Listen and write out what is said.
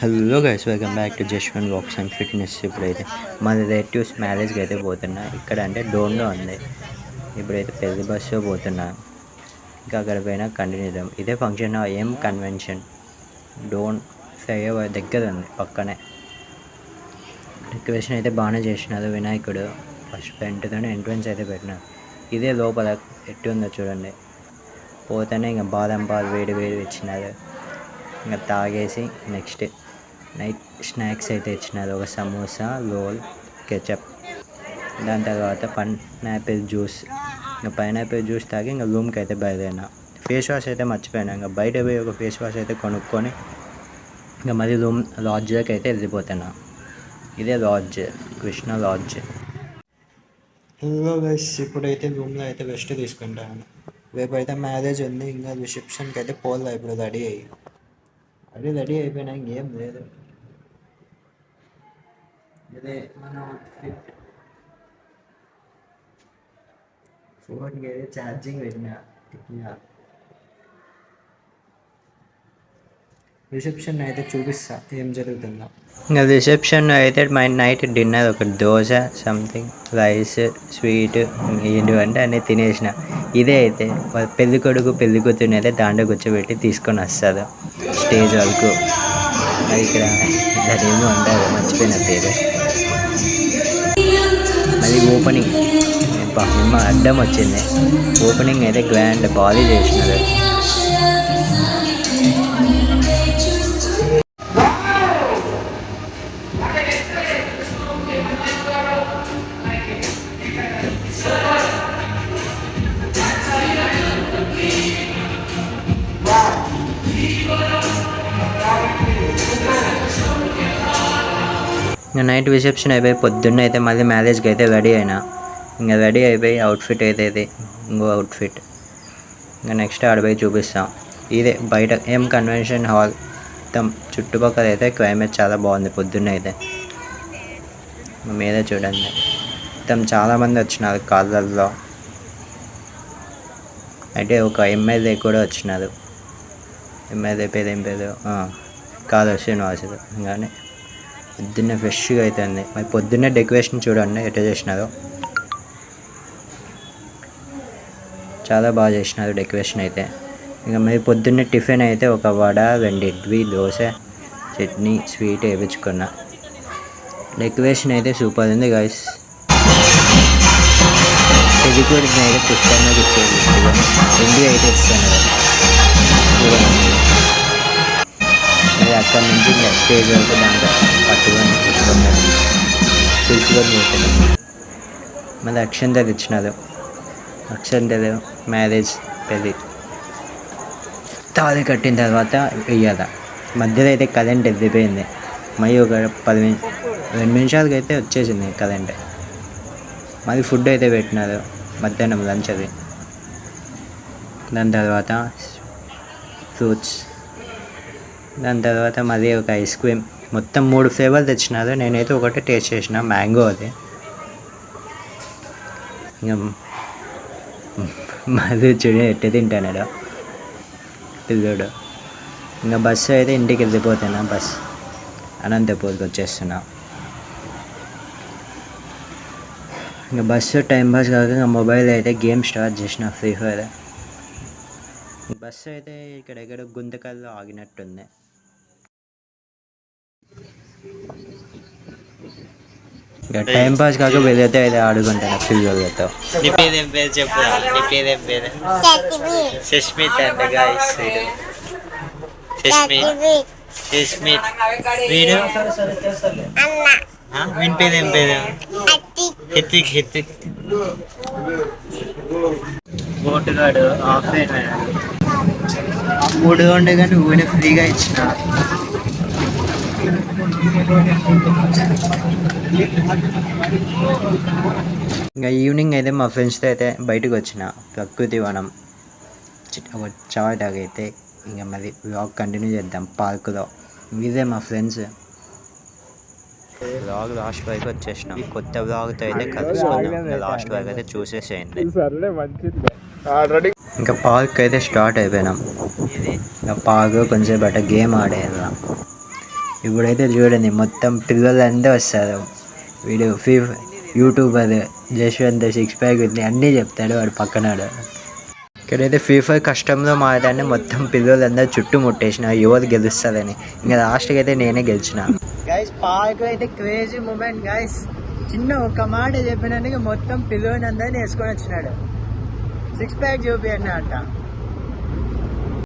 Hello guys, welcome back to Jaswanth walks and fitness. ఇప్పుడైతే మా relatives మ్యారేజ్కి అయితే పోతున్నా. ఇక్కడ అంటే డోన్లో ఉంది. ఇప్పుడైతే పెళ్లి బస్సు పోతున్నా. ఇంకా అక్కడ పోయినా కంటిన్యూ చేద్దాం. ఇదే ఫంక్షన్ ఏం కన్వెన్షన్ డోన్ ఫ్లైఓవర్ దగ్గర ఉంది, పక్కనే. డెకరేషన్ అయితే బాగానే చేసినారు. వినాయకుడు ఫస్ట్ ఫ్రంట్తోనే ఎంట్రన్స్ అయితే పెట్టినారు. ఇదే లోపల ఎట్టు ఉందో చూడండి. పోతేనే ఇంకా బాదం పాలు వేడి వేడి ఇచ్చినారు. ఇంకా తాగేసి నెక్స్ట్ నైట్ స్నాక్స్ అయితే ఇచ్చినారు. ఒక సమోసా, రోల్, కెచప్. దాని తర్వాత పైనాపిల్ జ్యూస్. ఇంకా పైనాపిల్ జ్యూస్ తాగి ఇంకా రూమ్కి అయితే బయలుదేరినా. ఫేస్ వాష్ అయితే మర్చిపోయినా. ఇంకా బయట పోయి ఒక ఫేస్ వాష్ అయితే కొనుక్కొని ఇంకా మళ్ళీ లాడ్జ్లోకి అయితే వెళ్ళిపోతున్నా. ఇదే lodge, Krishna lodge. Hello guys, ఇప్పుడైతే రూమ్లో అయితే రెస్ట్ తీసుకుంటాను. రేపు అయితే మ్యారేజ్ ఉంది. ఇంకా రిసెప్షన్కి అయితే పోలే. ఇప్పుడు రెడీ అయిపోయినా. ఇంకేం లేదు. ఇదే మన అవుట్ఫిట్. ఫోన్కి అయితే ఛార్జింగ్ పెట్టినా. రిసెప్షన్ అయితే చూపిస్తా ఏం జరుగుతుందో. ఇంకా రిసెప్షన్ అయితే నైట్ డిన్నర్ ఒక దోశ, సంథింగ్ రైస్, స్వీట్, ఏంటివంటే అన్నీ తినేసిన. ఇదే అయితే పెళ్లి కొడుకు పెళ్లి కూతురుని అయితే దాంట్లో కూర్చోబెట్టి తీసుకొని వస్తారు స్టేజ్ వరకు. అది ఇక్కడ ఏమో అంటారు, మర్చిపోయిన పేరు. అది ఓపెనింగ్. మా అడ్డం వచ్చింది. ఓపెనింగ్ అయితే గ్రాండ్ బాగా చేసినారు. ఇంకా నైట్ రిసెప్షన్ అయిపోయి పొద్దున్న అయితే మళ్ళీ మ్యారేజ్కి అయితే రెడీ అయినా. ఇంకా రెడీ అయిపోయి అవుట్ఫిట్ అయితే ఇది ఇంకో అవుట్ఫిట్. ఇంకా నెక్స్ట్ ఆడపోయి చూపిస్తాం. ఇదే బయట ఏం కన్వెన్షన్ హాల్. మొత్తం చుట్టుపక్కల అయితే క్లైమేట్ చాలా బాగుంది. పొద్దున్న అయితే మీదే చూడండి. మొత్తం చాలామంది వచ్చినారు కార్లల్లో. అయితే ఒక ఎమ్మెల్యే కూడా వచ్చినారు. ఎమ్మెల్యే పేరు ఏం పేరు, కాదు శ్రీనివాసులు. కానీ పొద్దున్నే ఫ్రెష్గా అవుతుంది. మరి పొద్దున్నే డెకరేషన్ చూడండి ఎట్లా చేసినారో. చాలా బాగా చేసినారు డెకరేషన్ అయితే. ఇంకా మరి పొద్దున్నే టిఫిన్ అయితే ఒక వడ, 2 ఇడ్లీ, దోశ, చట్నీ, స్వీట్ వేయించుకున్నా. డెకరేషన్ అయితే సూపర్ ఉంది గైస్. పెళ్ళికొడుకుని అయితే పుష్పంగా ఇచ్చేది. ఇండియా అయితే ఇస్తాను కదా మరి అక్కడి నుంచి ఇంకా స్టేజ్ వరకు దాంట్లో పట్టుకొని పుష్పంగా పిలుచుకొని పోతున్నాం. మళ్ళీ అక్షంతలు ఇచ్చినారు. అక్షంతలు మ్యారేజ్ పెళ్ళి తాళి కట్టిన తర్వాత వెయ్యాల. మధ్యలో అయితే కరెంట్ వెళ్ళిపోయింది. మళ్ళీ ఒక 2 నిమిషాలకి అయితే వచ్చేసింది కరెంట్. మళ్ళీ ఫుడ్ అయితే పెట్టినారు మధ్యాహ్నం లంచ్ అది. దాని తర్వాత ఫ్రూట్స్. దాని తర్వాత మళ్ళీ ఒక ఐస్ క్రీమ్. మొత్తం 3 ఫ్లేవర్లు తెచ్చినారు. నేనైతే ఒకటే టేస్ట్ చేసిన, మ్యాంగో అది. ఇంకా మళ్ళీ చూడ ఎట్టే తింటాడు పిల్లోడు. ఇంకా బస్సు అయితే ఇంటికి వెళ్ళిపోతున్నా. అనంతపూర్కి వచ్చేస్తున్నా. ఇంకా బస్సు టైం పాస్ కాక ఇంకా మొబైల్ అయితే గేమ్ స్టార్ట్ చేసిన, ఫ్రీ ఫైర్. బస్సు అయితే ఇక్కడ గుంతకల్లో ఆగినట్టుంది. ఇంకా టైం పాస్ కాక వెళ్ళితే అయితే ఆడుకుంటాను పిల్లలతో. నీ పేరేం పేరు చెప్పు. నీ పేరేం పేరు? సుష్మిత్ అంట గాయ్స్. సుష్మిత్. వీడు వీని పేరేం పేరు? హిత్విక్. బోటుగాడు ఆఫ్లైన్ 3 ఉండే కానీ నువ్వు ఫ్రీగా ఇచ్చిన. ఇంకా ఈవినింగ్ అయితే మా ఫ్రెండ్స్తో అయితే బయటకు వచ్చిన ప్రకృతి వనం చాటాకైతే. ఇంకా మరి వ్లాగ్ కంటిన్యూ చేద్దాం పార్కులో. ఇదే మా ఫ్రెండ్స్. వ్లాగ్ లాస్ట్ వరకు వచ్చేసినాం. కొత్త వ్లాగ్తో అయితే కలుసుకుందాం. ఇంకా లాస్ట్ వరకు అయితే చూసేసేయండి. ఇంకా పార్క్ అయితే స్టార్ట్ అయిపోయినాం. ఇంకా పార్క్ కొంచెం బయట గేమ్ ఆడేలా. ఇప్పుడైతే చూడండి మొత్తం పిల్లలంతా వస్తారు. వీడు యూట్యూబర్ జశ్వంత్ 6 ప్యాక్ ఉంది అన్నీ చెప్తాడు వాడు పక్కనాడు. ఇక్కడైతే FIFA కష్టంలో మాట్లాడి మొత్తం పిల్లలందరూ చుట్టుముట్టేసిన ఎవరు గెలుస్తారని. ఇంకా లాస్ట్కి అయితే నేనే గెలిచిన. గైస్ పార్క్ అయితే క్రేజీ మూమెంట్ గైస్. చిన్న ఒక మాట చెప్పినందుకు మొత్తం పిల్లలందరినీ వేసుకొని వచ్చినాడు. 6 ప్యాక్ చూపి అన్నట్ట.